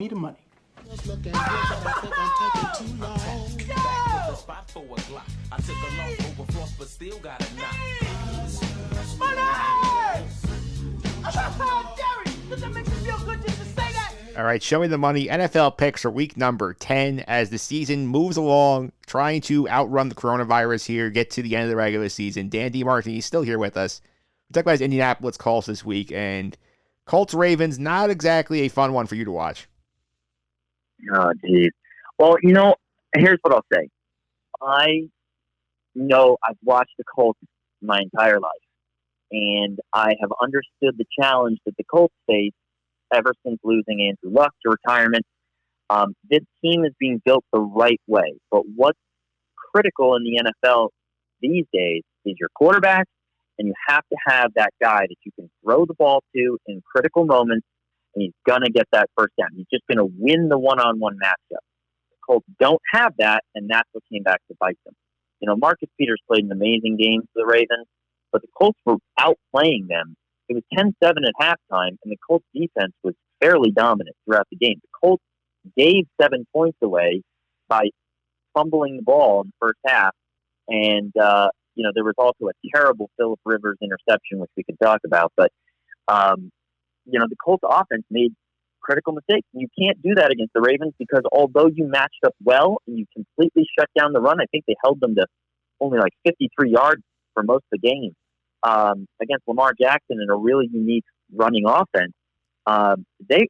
Me the money. All right, show me the money. NFL picks for week number 10 as the season moves along, trying to outrun the coronavirus here, get to the end of the regular season. Dan DeMartini is still here with us. We talked about his Indianapolis Colts this week, and Colts-Ravens, not exactly a fun one for you to watch. Oh, geez. Well, here's what I'll say. I know I've watched the Colts my entire life, and I have understood the challenge that the Colts face ever since losing Andrew Luck to retirement. This team is being built the right way, but what's critical in the NFL these days is your quarterback, and you have to have that guy that you can throw the ball to in critical moments, and he's going to get that first down. He's just going to win the one-on-one matchup. The Colts don't have that, and that's what came back to bite them. Marcus Peters played an amazing game for the Ravens, but the Colts were outplaying them. It was 10-7 at halftime, and the Colts defense was fairly dominant throughout the game. The Colts gave 7 points away by fumbling the ball in the first half, and there was also a terrible Philip Rivers interception, which we could talk about. But the Colts offense made critical mistakes. And you can't do that against the Ravens because although you matched up well and you completely shut down the run, I think they held them to only like 53 yards for most of the game. Against Lamar Jackson in a really unique running offense, they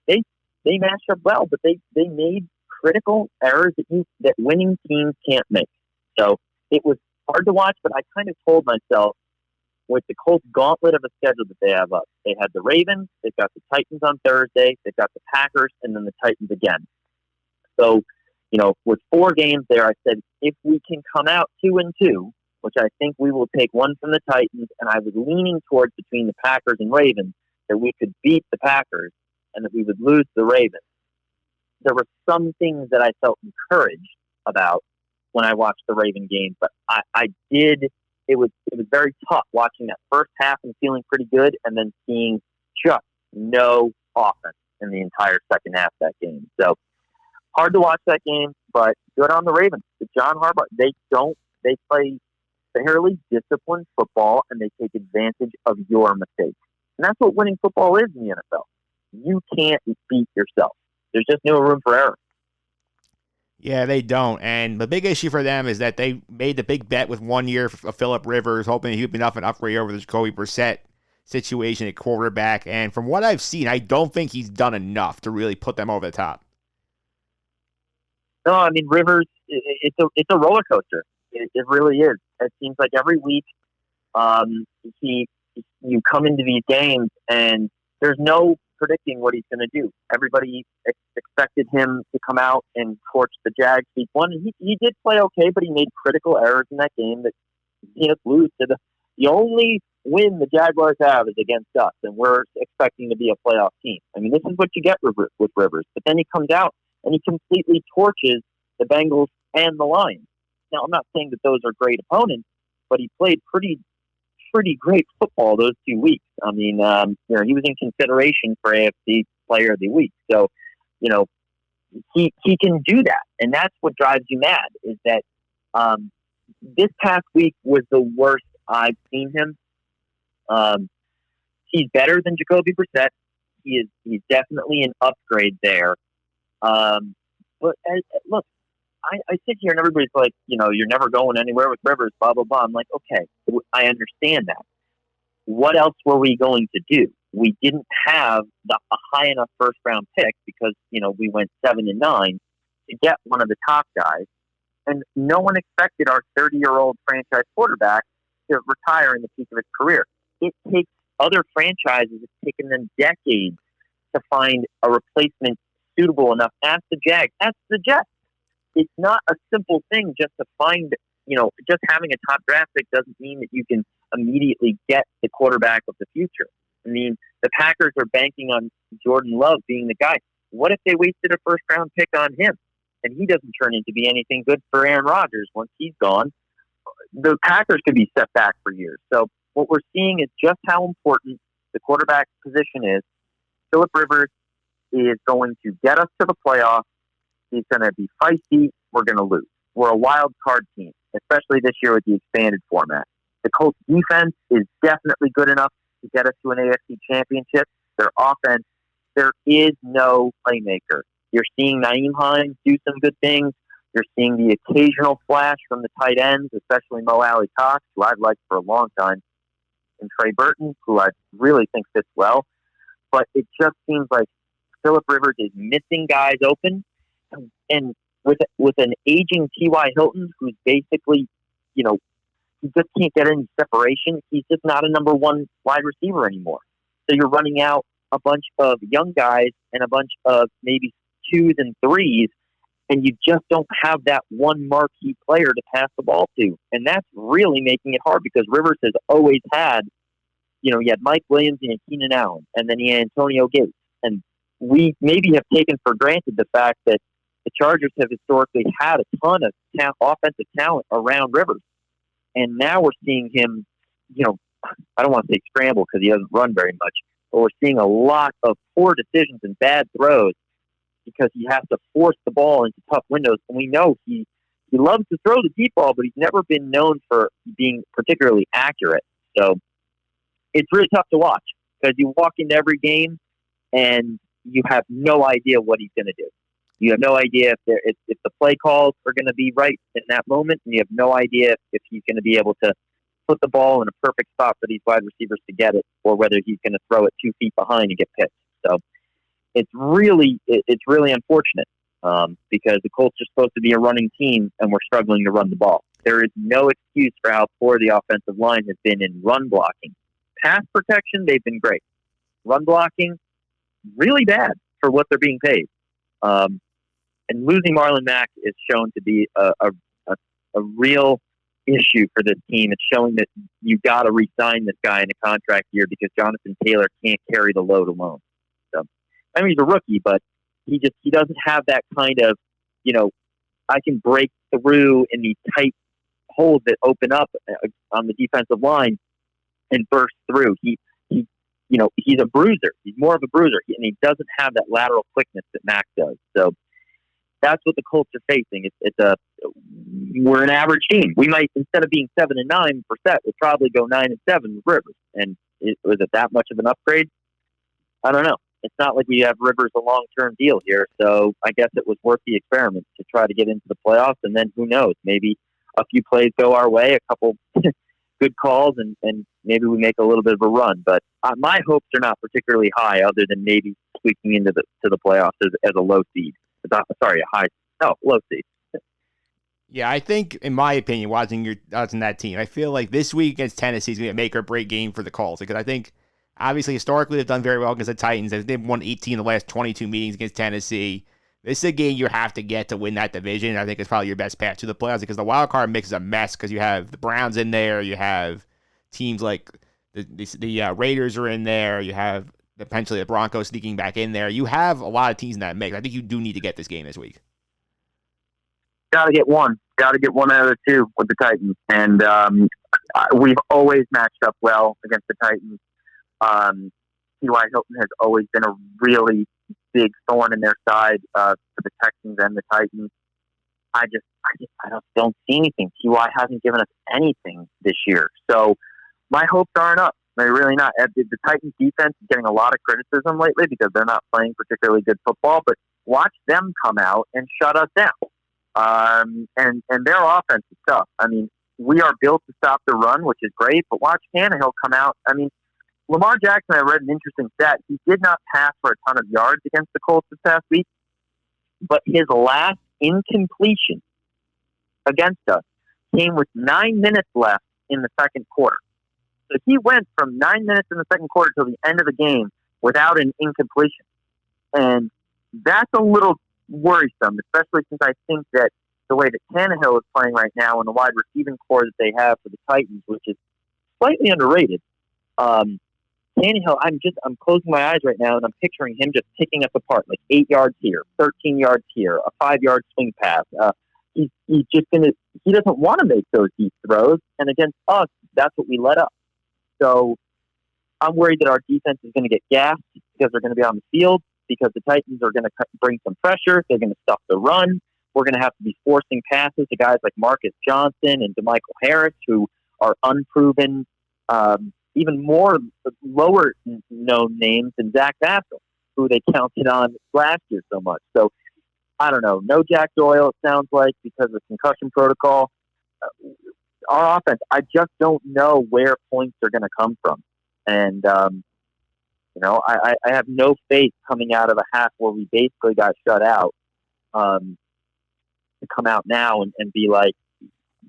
matched up well, but they made critical errors that winning teams can't make. So it was hard to watch, but I kind of told myself with the Colts gauntlet of a schedule that they have up, they had the Ravens, they've got the Titans on Thursday, they've got the Packers, and then the Titans again. So, with 4 games there, I said if we can come out 2-2. Which I think we will take one from the Titans, and I was leaning towards between the Packers and Ravens that we could beat the Packers and that we would lose the Ravens. There were some things that I felt encouraged about when I watched the Raven game, but I did. It was very tough watching that first half and feeling pretty good, and then seeing just no offense in the entire second half of that game. So hard to watch that game, but good on the Ravens. John Harbaugh, they play fairly disciplined football, and they take advantage of your mistakes. And that's what winning football is in the NFL. You can't beat yourself. There's just no room for error. Yeah, they don't. And the big issue for them is that they made the big bet with 1 year of Philip Rivers, hoping he'd be enough an upgrade over the Jacoby Brissett situation at quarterback. And from what I've seen, I don't think he's done enough to really put them over the top. No, I mean, Rivers, it's a roller coaster. It really is. It seems like every week you come into these games and there's no predicting what he's going to do. Everybody expected him to come out and torch the Jags week 1. And he did play okay, but he made critical errors in that game that lose to the only win the Jaguars have is against us, and we're expecting to be a playoff team. I mean, this is what you get with Rivers. But then he comes out and he completely torches the Bengals and the Lions. Now, I'm not saying that those are great opponents, but he played pretty great football those 2 weeks. I mean, he was in consideration for AFC Player of the Week. So, he can do that, and that's what drives you mad. Is that this past week was the worst I've seen him. He's better than Jacoby Brissett. He's definitely an upgrade there. But look. I sit here and everybody's like, you're never going anywhere with Rivers, blah, blah, blah. I'm like, okay, I understand that. What else were we going to do? We didn't have a high enough first-round pick because, we went 7-9 to get one of the top guys. And no one expected our 30-year-old franchise quarterback to retire in the peak of his career. It takes other franchises, it's taken them decades to find a replacement suitable enough. Ask the Jags. Ask the Jets. It's not a simple thing just to find, just having a top draft pick doesn't mean that you can immediately get the quarterback of the future. I mean, the Packers are banking on Jordan Love being the guy. What if they wasted a first-round pick on him and he doesn't turn into be anything good for Aaron Rodgers once he's gone? The Packers could be set back for years. So what we're seeing is just how important the quarterback position is. Philip Rivers is going to get us to the playoffs. He's going to be feisty. We're going to lose. We're a wild card team, especially this year with the expanded format. The Colts defense is definitely good enough to get us to an AFC championship. Their offense, there is no playmaker. You're seeing Naeem Hines do some good things. You're seeing the occasional flash from the tight ends, especially Mo Alley Cox, who I've liked for a long time, and Trey Burton, who I really think fits well. But it just seems like Phillip Rivers is missing guys open, and with an aging T.Y. Hilton, who's basically, he just can't get any separation. He's just not a number one wide receiver anymore. So you're running out a bunch of young guys and a bunch of maybe 2s and 3s, and you just don't have that one marquee player to pass the ball to. And that's really making it hard because Rivers has always had, he had Mike Williams and Keenan Allen, and then he had Antonio Gates. And we maybe have taken for granted the fact that the Chargers have historically had a ton of offensive talent around Rivers. And now we're seeing him, I don't want to say scramble because he doesn't run very much, but we're seeing a lot of poor decisions and bad throws because he has to force the ball into tough windows. And we know he loves to throw the deep ball, but he's never been known for being particularly accurate. So it's really tough to watch because you walk into every game and you have no idea what he's going to do. You have no idea if the play calls are going to be right in that moment, and you have no idea if he's going to be able to put the ball in a perfect spot for these wide receivers to get it, or whether he's going to throw it 2 feet behind and get picked. So it's really unfortunate because the Colts are supposed to be a running team, and we're struggling to run the ball. There is no excuse for how poor the offensive line has been in run blocking. Pass protection, they've been great. Run blocking, really bad for what they're being paid. And losing Marlon Mack is shown to be a real issue for this team. It's showing that you got to re-sign this guy in a contract year because Jonathan Taylor can't carry the load alone. So, I mean, he's a rookie, but he doesn't have that kind of, I can break through in these tight holes that open up on the defensive line and burst through. He's a bruiser. He's more of a bruiser, and he doesn't have that lateral quickness that Mack does. So that's what the Colts are facing. We're an average team. We might, instead of being 7-9%, we'll probably go 9-7 with Rivers. And was it that much of an upgrade? I don't know. It's not like we have Rivers a long-term deal here. So I guess it was worth the experiment to try to get into the playoffs. And then who knows? Maybe a few plays go our way, a couple good calls, and maybe we make a little bit of a run. But my hopes are not particularly high, other than maybe squeaking into the playoffs as a low seed. Low seed. Yeah, I think, in my opinion, watching that team, I feel like this week against Tennessee is going to make or break game for the Colts, because I think, obviously, historically, they've done very well against the Titans. They've won 18 of the last 22 meetings against Tennessee. This is a game you have to get to win that division. I think it's probably your best path to the playoffs, because the wild card mix is a mess, because you have the Browns in there, you have teams like the Raiders are in there, you have potentially the Broncos sneaking back in there. You have a lot of teams in that mix. I think you do need to get this game this week. Got to get one. Got to get one out of the two with the Titans. And we've always matched up well against the Titans. T.Y. Hilton has always been a really big thorn in their side for the Texans and the Titans. I don't see anything. T.Y. hasn't given us anything this year. So my hopes aren't up. They're really not. The Titans defense is getting a lot of criticism lately because they're not playing particularly good football, but watch them come out and shut us down. And their offense is tough. I mean, we are built to stop the run, which is great, but watch Tannehill come out. I mean, Lamar Jackson, I read an interesting stat. He did not pass for a ton of yards against the Colts this past week, but his last incompletion against us came with 9 minutes left in the second quarter. So he went from 9 minutes in the second quarter till the end of the game without an incompletion. And that's a little worrisome, especially since I think that the way that Tannehill is playing right now and the wide receiving core that they have for the Titans, which is slightly underrated. Tannehill, I'm closing my eyes right now and I'm picturing him just picking us apart, like 8 yards here, 13 yards here, a 5-yard swing pass. He doesn't want to make those deep throws, and against us, that's what we let up. So I'm worried that our defense is going to get gassed because they're going to be on the field. because the Titans are going to bring some pressure. They're going to stuff the run. We're going to have to be forcing passes to guys like Marcus Johnson and DeMichael Harris, who are unproven, even more lower known names than Zach Pascal, who they counted on last year so much. So I don't know. No Jack Doyle, it sounds like, because of concussion protocol. Our offense, I just don't know where points are going to come from. And, I have no faith coming out of a half where we basically got shut out to come out now and be like,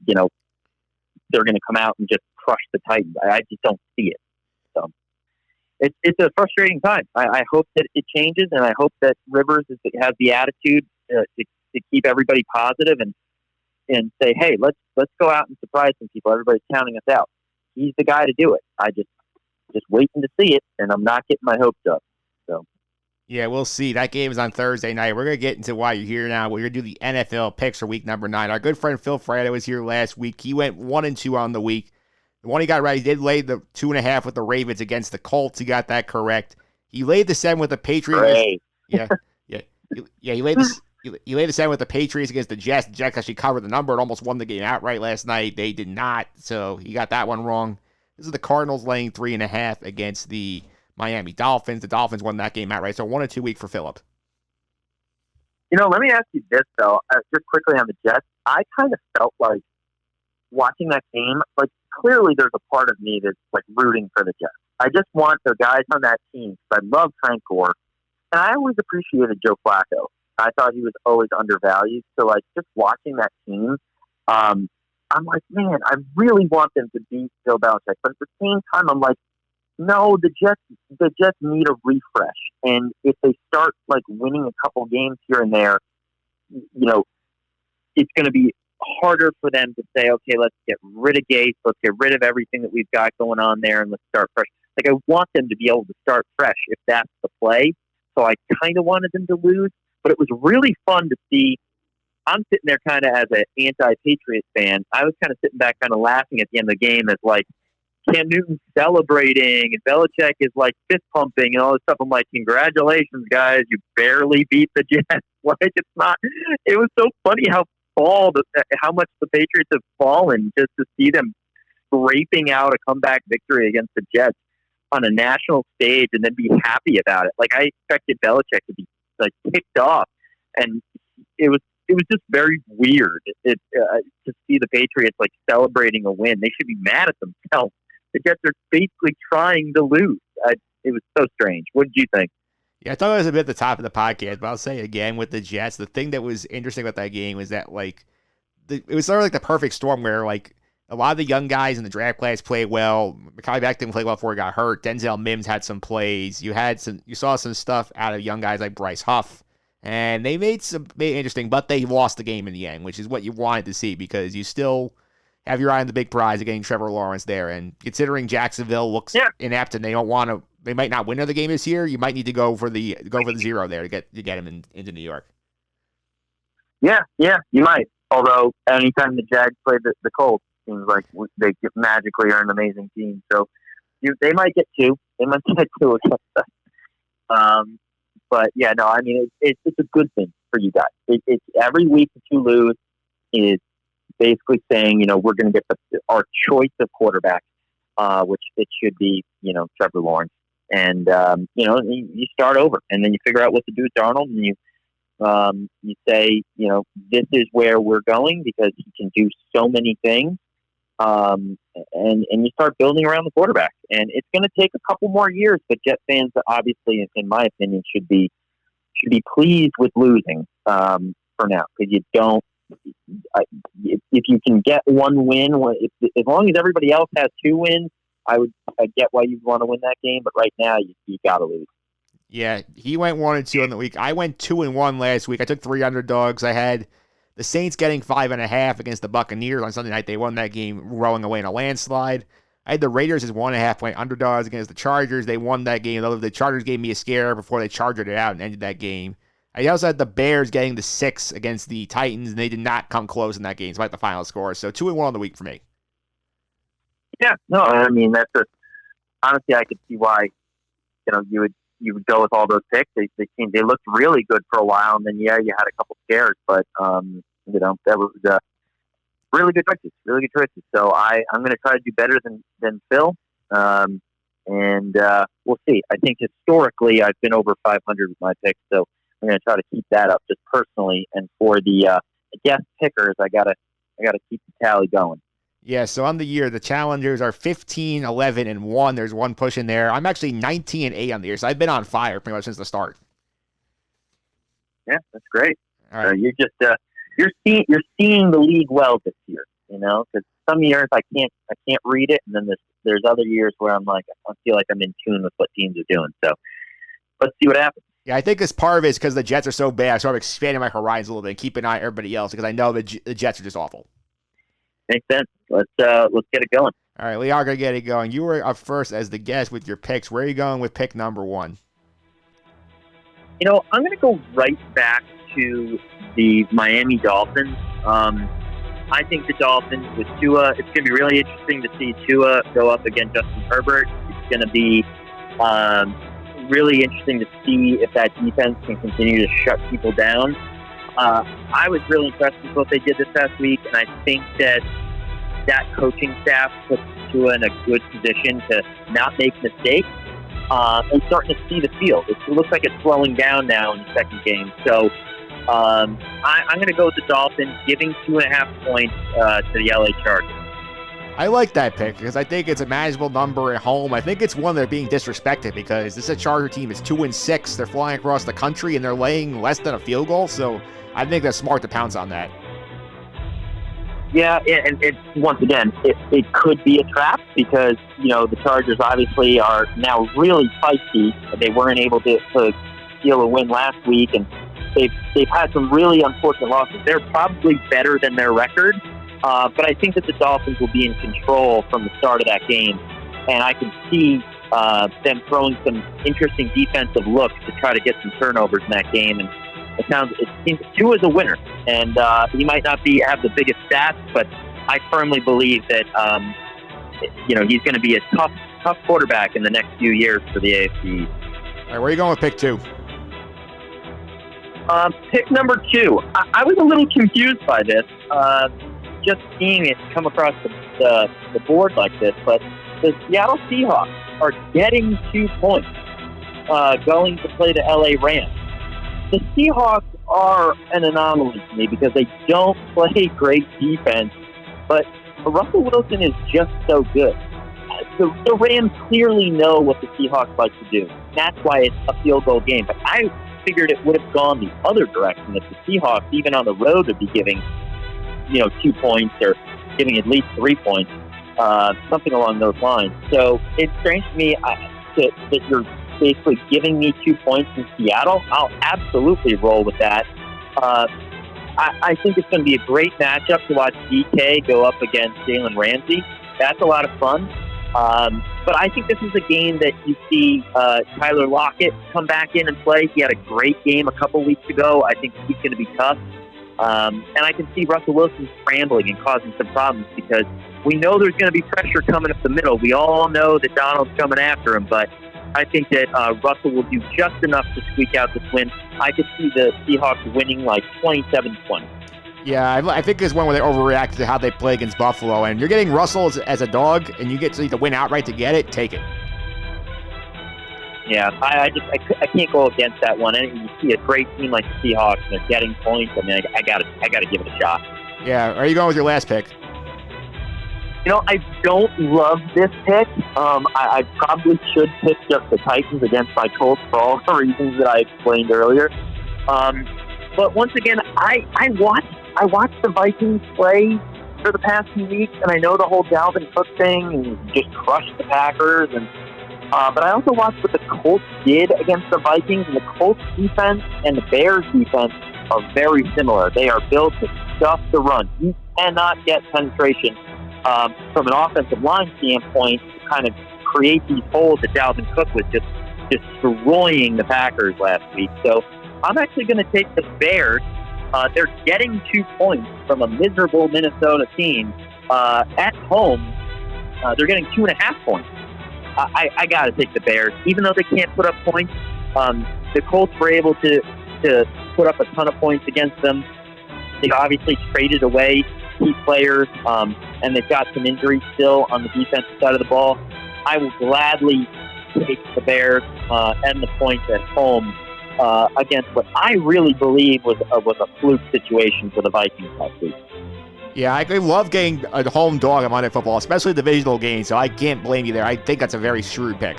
they're going to come out and just crush the Titans. I just don't see it. So it's a frustrating time. I hope that it changes, and I hope that Rivers has the attitude to keep everybody positive and say, hey, let's go out and surprise some people. Everybody's counting us out. He's the guy to do it. I just waiting to see it, and I'm not getting my hopes up. So. Yeah, we'll see. That game is on Thursday night. We're going to get into why you're here now. We're going to do the NFL picks for week number 9. Our good friend Phil Frado was here last week. He went 1-2 on the week. The one he got right, he did lay the 2.5 with the Ravens against the Colts. He got that correct. He laid the 7 with the Patriots. Great. Yeah. He laid the 7 with the Patriots against the Jets. The Jets actually covered the number and almost won the game outright last night. They did not, so he got that one wrong. This is the Cardinals laying 3.5 against the Miami Dolphins. The Dolphins won that game outright, so 1-2 week for Phillips. Let me ask you this, though. Just quickly on the Jets, I kind of felt like watching that game, like clearly there's a part of me that's like rooting for the Jets. I just want the guys on that team, because I love Frank Gore, and I always appreciated Joe Flacco. I thought he was always undervalued. So, like, just watching that team, I'm like, man, I really want them to beat Bill Belichick. But at the same time, I'm like, no, the Jets need a refresh. And if they start like winning a couple games here and there, it's going to be harder for them to say, okay, let's get rid of Gase, let's get rid of everything that we've got going on there, and let's start fresh. Like, I want them to be able to start fresh if that's the play. So I kind of wanted them to lose, but it was really fun to see. I'm sitting there kind of as an anti-Patriot fan. I was kind of sitting back kind of laughing at the end of the game as like Cam Newton celebrating and Belichick is like fist pumping and all this stuff. I'm like, congratulations, guys. You barely beat the Jets. Like, it's not. It was so funny how much the Patriots have fallen just to see them scraping out a comeback victory against the Jets on a national stage and then be happy about it. Like, I expected Belichick to be like kicked off, and it was just very weird to see the Patriots like celebrating a win. They should be mad at themselves. The Jets are basically trying to lose. It was so strange. What did you think? Yeah, I thought it was a bit at the top of the podcast, but I'll say again with the Jets, the thing that was interesting about that game was that like it was sort of like the perfect storm where like a lot of the young guys in the draft class played well. Mekhi Becton played well before he got hurt. Denzel Mims had some plays. You saw some stuff out of young guys like Bryce Huff. And they made it interesting, but they lost the game in the end, which is what you wanted to see because you still have your eye on the big prize of getting Trevor Lawrence there. And considering Jacksonville looks inept and they might not win another game this year, you might need to go for the 0 there to get him into New York. Yeah, you might. Although anytime the Jags play the Colts, it seems like they magically are an amazing team. So they might get 2. They might get 2 against us. But yeah, no, I mean, it's a good thing for you guys. It's every week that you lose is basically saying, we're going to get our choice of quarterback, which it should be, Trevor Lawrence. And, you start over and then you figure out what to do with Darnold and you say, this is where we're going because he can do so many things. And you start building around the quarterback, and it's going to take a couple more years. But Jet fans, obviously, in my opinion, should be pleased with losing for now because you don't. If you can get 1 win, as long as everybody else has 2 wins, I get why you'd want to win that game. But right now, you got to lose. Yeah, he went 1-2 in the week. I went 2-1 last week. I took 3 underdogs. I had the Saints getting 5.5 against the Buccaneers on Sunday night. They won that game rolling away in a landslide. I had the Raiders as 1.5-point underdogs against the Chargers. They won that game. The Chargers gave me a scare before they charged it out and ended that game. I also had the Bears getting the 6 against the Titans, and they did not come close in that game despite the final score. So 2-1 on the week for me. Yeah, no, I mean honestly, I could see why you would you would go with all those picks. They looked really good for a while, and then you had a couple scares, but that was really good choices. So I'm going to try to do better than Phil, and we'll see. I think historically I've been over 500 with my picks, so I'm going to try to keep that up just personally. And for the guest pickers, I gotta keep the tally going. Yeah, so on the year, the challengers are 15, 11, and 1. There's one push in there. I'm actually 19 and 8 on the year, so I've been on fire pretty much since the start. Yeah, that's great. All right. You're just you're seeing the league well this year, because some years I can't read it, and then there's other years where I'm like, I feel like I'm in tune with what teams are doing. So let's see what happens. Yeah, I think this part of it is because the Jets are so bad. I sort of expanding my horizons a little bit and keep an eye on everybody else because I know the Jets are just awful. Makes sense. Let's get it going. All right, we are going to get it going. You were up first as the guest with your picks. Where are you going with pick number 1? I'm going to go right back to the Miami Dolphins. I think the Dolphins with Tua, it's going to be really interesting to see Tua go up against Justin Herbert. It's going to be really interesting to see if that defense can continue to shut people down. I was really impressed with what they did this past week, and I think that coaching staff puts Tua in a good position to not make mistakes and starting to see the field. It looks like it's slowing down now in the second game. So I'm going to go with the Dolphins, giving 2.5 points to the LA Chargers. I like that pick because I think it's a manageable number at home. I think it's one they're being disrespected because this is a Charger team. It's 2-6. They're flying across the country and they're laying less than a field goal. So I think that's smart to pounce on that. Yeah, and once again, it could be a trap because, the Chargers obviously are now really feisty. They weren't able to steal a win last week, and they've had some really unfortunate losses. They're probably better than their record, but I think that the Dolphins will be in control from the start of that game, and I can see them throwing some interesting defensive looks to try to get some turnovers in that game. And it seems Tua is a winner, and he might not have the biggest stats, but I firmly believe that he's going to be a tough quarterback in the next few years for the AFC. All right, where are you going with pick 2? Pick number 2. I was a little confused by this, just seeing it come across the board like this, but the Seattle Seahawks are getting 2 points going to play the LA Rams. The Seahawks are an anomaly to me because they don't play great defense, but Russell Wilson is just so good. The Rams clearly know what the Seahawks like to do. That's why it's a field goal game. But I figured it would have gone the other direction if the Seahawks, even on the road, would be giving 2 points or giving at least 3 points, something along those lines. So it's strange to me that you're basically giving me 2 points in Seattle. I'll absolutely roll with that. I think it's going to be a great matchup to watch DK go up against Jalen Ramsey. That's a lot of fun. But I think this is a game that you see Tyler Lockett come back in and play. He had a great game a couple weeks ago. I think he's going to be tough. And I can see Russell Wilson scrambling and causing some problems because we know there's going to be pressure coming up the middle. We all know that Donald's coming after him, but I think that Russell will do just enough to squeak out this win. I could see the Seahawks winning like 27-20. Yeah, I think it's one where they overreact to how they play against Buffalo. And you're getting Russell as a dog, and you get to win outright to get it, take it. Yeah, I can't go against that one. And you see a great team like the Seahawks, and they're getting points. I mean, I gotta give it a shot. Yeah, are you going with your last pick? I don't love this pick. I probably should pick just the Titans against my Colts for all the reasons that I explained earlier. But once again, I watched the Vikings play for the past few weeks, and I know the whole Dalvin Cook thing and just crushed the Packers. But I also watched what the Colts did against the Vikings, and the Colts defense and the Bears defense are very similar. They are built to stuff the run. You cannot get penetration from an offensive line standpoint to kind of create these holes that Dalvin Cook was just destroying the Packers last week. So I'm actually going to take the Bears. They're getting 2 points from a miserable Minnesota team at home. They're getting 2.5 points. I got to take the Bears. Even though they can't put up points, The Colts were able to put up a ton of points against them. They obviously traded away key players, and they've got some injuries still on the defensive side of the ball. I will gladly take the Bears and the points at home against what I really believe was a fluke situation for the Vikings last week. Yeah, I love getting a home dog on Monday Football, especially divisional games, so I can't blame you there. I think that's a very shrewd pick.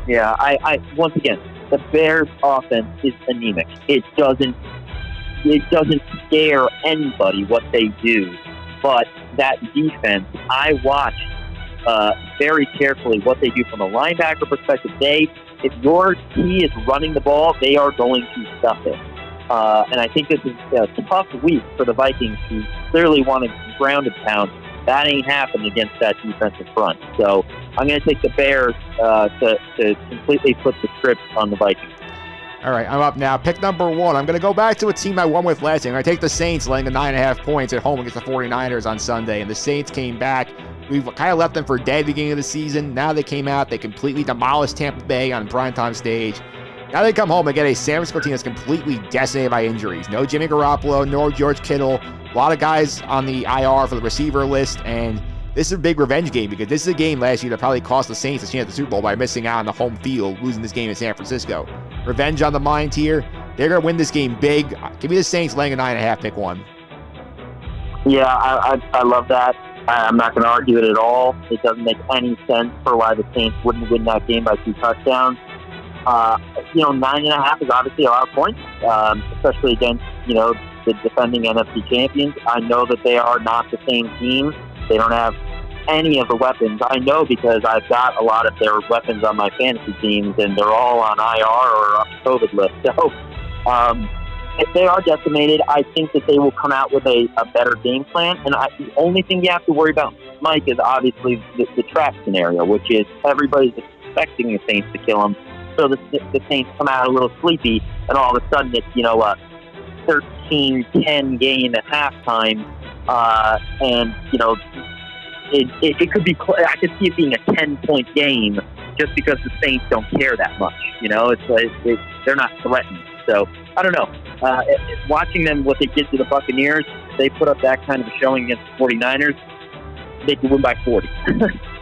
Yeah, I once again, the Bears' offense is anemic. It doesn't scare anybody what they do, but that defense, I watched very carefully what they do from a linebacker perspective. If your key is running the ball, they are going to stuff it. And I think this is a tough week for the Vikings, who clearly want to ground and pound. That ain't happening against that defensive front. So I'm going to take the Bears to completely flip the script on the Vikings. All right, I'm up now. Pick number 1. I'm going to go back to a team I won with last year. I take the Saints laying the 9.5 points at home against the 49ers on Sunday. And the Saints came back. We've kind of left them for dead at the beginning of the season. Now they came out. They completely demolished Tampa Bay on primetime stage. Now they come home and get a San Francisco team that's completely decimated by injuries. No Jimmy Garoppolo, no George Kittle. A lot of guys on the IR for the receiver list. And this is a big revenge game because this is a game last year that probably cost the Saints a chance at the Super Bowl by missing out on the home field, losing this game in San Francisco. Revenge on the mind here. They're going to win this game big. Give me the Saints laying a 9.5, pick 1. Yeah, I love that. I'm not going to argue it at all. It doesn't make any sense for why the Saints wouldn't win that game by 2 touchdowns. 9.5 is obviously a lot of points, especially against, the defending NFC champions. I know that they are not the same team. They don't have any of the weapons. I know because I've got a lot of their weapons on my fantasy teams, and they're all on IR or on the COVID list. So if they are decimated, I think that they will come out with a better game plan. And the only thing you have to worry about, Mike, is obviously the trap scenario, which is everybody's expecting the Saints to kill them. So the Saints come out a little sleepy, and all of a sudden it's, a 13-10 game at halftime. And, it could be, I could see it being a 10-point game just because the Saints don't care that much. They're not threatened. So, I don't know. Watching them, what they did to the Buccaneers, they put up that kind of a showing against the 49ers, they could win by 40.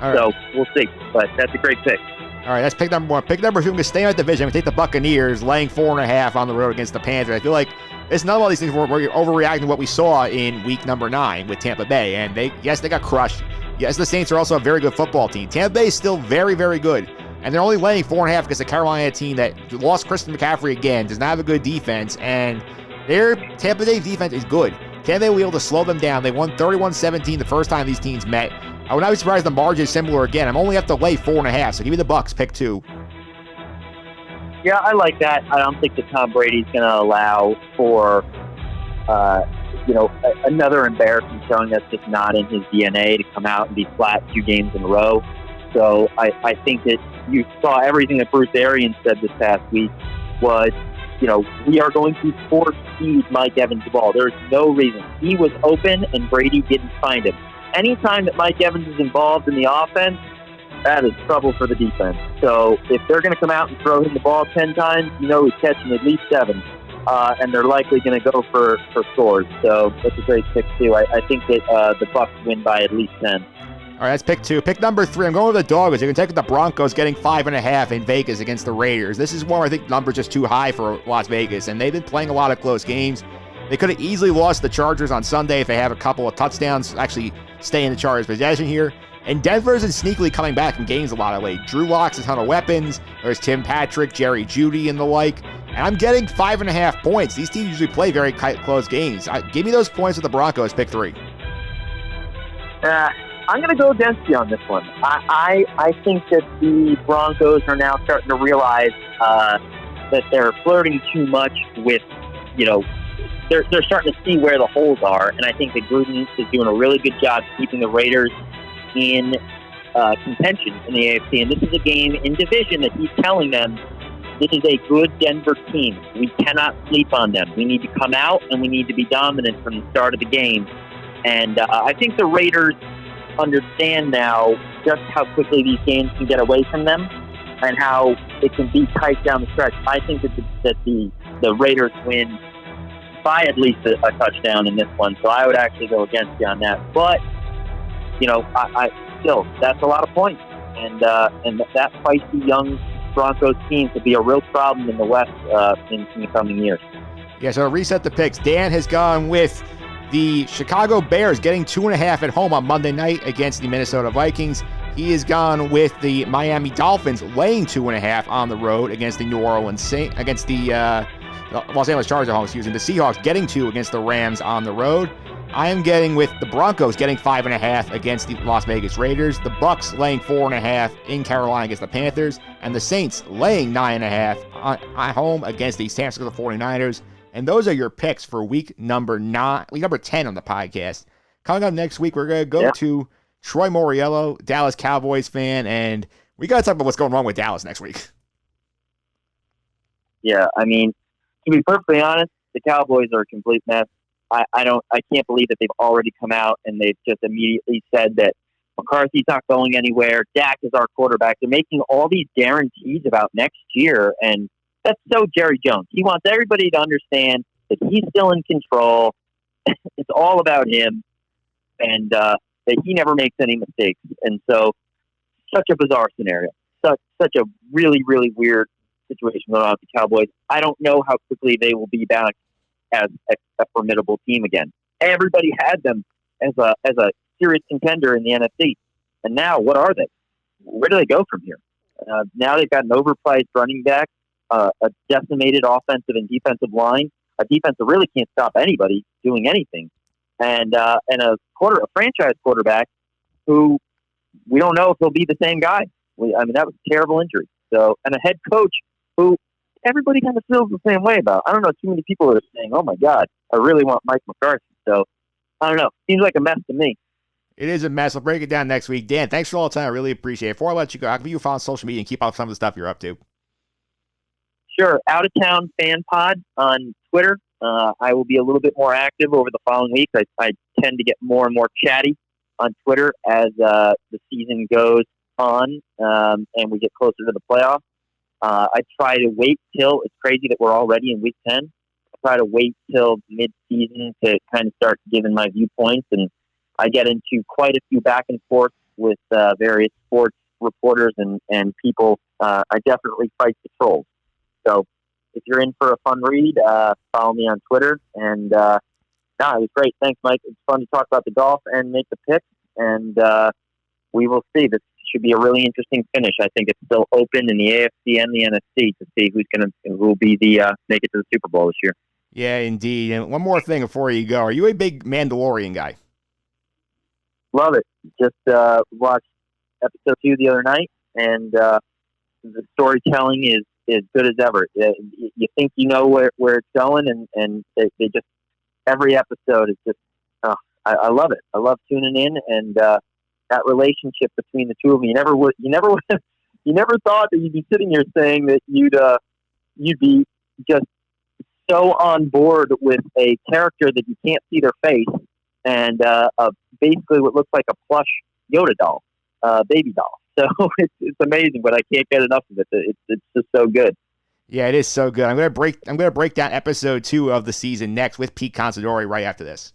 So, we'll see. But that's a great pick. All right, that's pick number 1. Pick number 2, I'm going to stay in that division. I'm going to take the Buccaneers, laying 4.5 on the road against the Panthers. I feel like it's none of all these things where you're overreacting to what we saw in week number 9 with Tampa Bay. And they got crushed. Yes, the Saints are also a very good football team. Tampa Bay is still very, very good. And they're only laying 4.5 against the Carolina team that lost Christian McCaffrey again, does not have a good defense, and their Tampa Bay defense is good. Tampa Bay will be able to slow them down. They won 31-17 the first time these teams met. I would not be surprised if the margin is similar again. I'm only have to lay 4.5, so give me the Bucs, pick 2. Yeah, I like that. I don't think that Tom Brady's going to allow for, another embarrassing showing that's just not in his DNA to come out and be flat 2 games in a row. So I think that you saw everything that Bruce Arians said this past week was, we are going to force feed Mike Evans the ball. There's no reason. He was open and Brady didn't find him. Anytime that Mike Evans is involved in the offense, that is trouble for the defense. So if they're going to come out and throw him the ball 10 times, he's catching at least 7. And they're likely going to go for scores. So that's a great pick, too. I think that the Bucs win by at least 10. All right, that's pick 2. Pick number 3, I'm going with the Dogs. You can take the Broncos getting 5.5 in Vegas against the Raiders. This is one where I think the number's just too high for Las Vegas, and they've been playing a lot of close games. They could have easily lost the Chargers on Sunday if they have a couple of touchdowns, actually stay in the Chargers' possession here. And Denver's been sneakily coming back in games a lot of late. Drew Lock's a ton of weapons. There's Tim Patrick, Jerry Jeudy, and the like. And I'm getting 5.5 points. These teams usually play very close games. Give me those points with the Broncos, pick 3. I'm going to go against you on this one. I think that the Broncos are now starting to realize that they're flirting too much with, they're starting to see where the holes are, and I think that Gruden is doing a really good job keeping the Raiders in contention in the AFC. And this is a game in division that he's telling them, this is a good Denver team. We cannot sleep on them. We need to come out, and we need to be dominant from the start of the game. And I think the Raiders understand now just how quickly these games can get away from them. and how it can be tight down the stretch. I think that the Raiders win by at least a touchdown in this one, so I would actually go against you on that. But I still, that's a lot of points, and that feisty young Broncos team could be a real problem in the West in the coming years. Yeah, so to reset the picks, Dan has gone with the Chicago Bears getting 2.5 at home on Monday night against the Minnesota Vikings. He has gone with the Miami Dolphins laying 2.5 on the road against the against the Los Angeles Chargers at home, the Seahawks getting 2 against the Rams on the road. I am getting with the Broncos getting 5.5 against the Las Vegas Raiders, the Bucks laying 4.5 in Carolina against the Panthers, and the Saints laying 9.5 at home against the San Francisco 49ers. And those are your picks for week number 10 on the podcast. Coming up next week, we're going to go to Troy Moriello, Dallas Cowboys fan, and we got to talk about what's going wrong with Dallas next week. Yeah, I mean, to be perfectly honest, the Cowboys are a complete mess. I can't believe that they've already come out and they've just immediately said that McCarthy's not going anywhere. Dak is our quarterback. They're making all these guarantees about next year, and that's so Jerry Jones. He wants everybody to understand that he's still in control. It's all about him, and that he never makes any mistakes. And so, such a bizarre scenario. Such a really, really weird situation going on with the Cowboys. I don't know how quickly they will be back as a formidable team again. Everybody had them as a serious contender in the NFC, and now what are they? Where do they go from here? Now they've got an overpriced running back, a decimated offensive and defensive line, a defense that really can't stop anybody doing anything, and a franchise quarterback who we don't know if he'll be the same guy. That was a terrible injury. So, and a head coach who everybody kind of feels the same way about. I don't know, too many people are saying, oh my God, I really want Mike McCarthy. So, I don't know. Seems like a mess to me. It is a mess. I'll break it down next week. Dan, thanks for all the time. I really appreciate it. Before I let you go, how can you follow on social media and keep up some of the stuff you're up to? Sure. Out of Town Fan Pod on Twitter. I will be a little bit more active over the following week. I tend to get more and more chatty on Twitter as the season goes on and we get closer to the playoffs. I try to wait till, it's crazy that we're already in week 10. I try to wait till mid-season to kind of start giving my viewpoints, and I get into quite a few back and forth with various sports reporters and people. I definitely fight the trolls. So if you're in for a fun read, follow me on Twitter. And it was great. Thanks, Mike. It's fun to talk about the golf and make the picks, and we will see. This should be a really interesting finish. I think it's still open in the AFC and the NFC to see who will be the make it to the Super Bowl this year. Yeah, indeed. And one more thing before you go. Are you a big Mandalorian guy? Love it. Just watched episode 2 the other night, and the storytelling is good as ever. You think you know where it's going, and they just, every episode is just, I love it. I love tuning in, and that relationship between the two of them. You never thought that you'd be sitting here saying that you'd be just so on board with a character that you can't see their face, and basically what looks like a plush Yoda doll, baby doll. So it's amazing, but I can't get enough of it. It's just so good. Yeah, it is so good. I'm gonna break down episode 2 of the season next with Pete Considori right after this.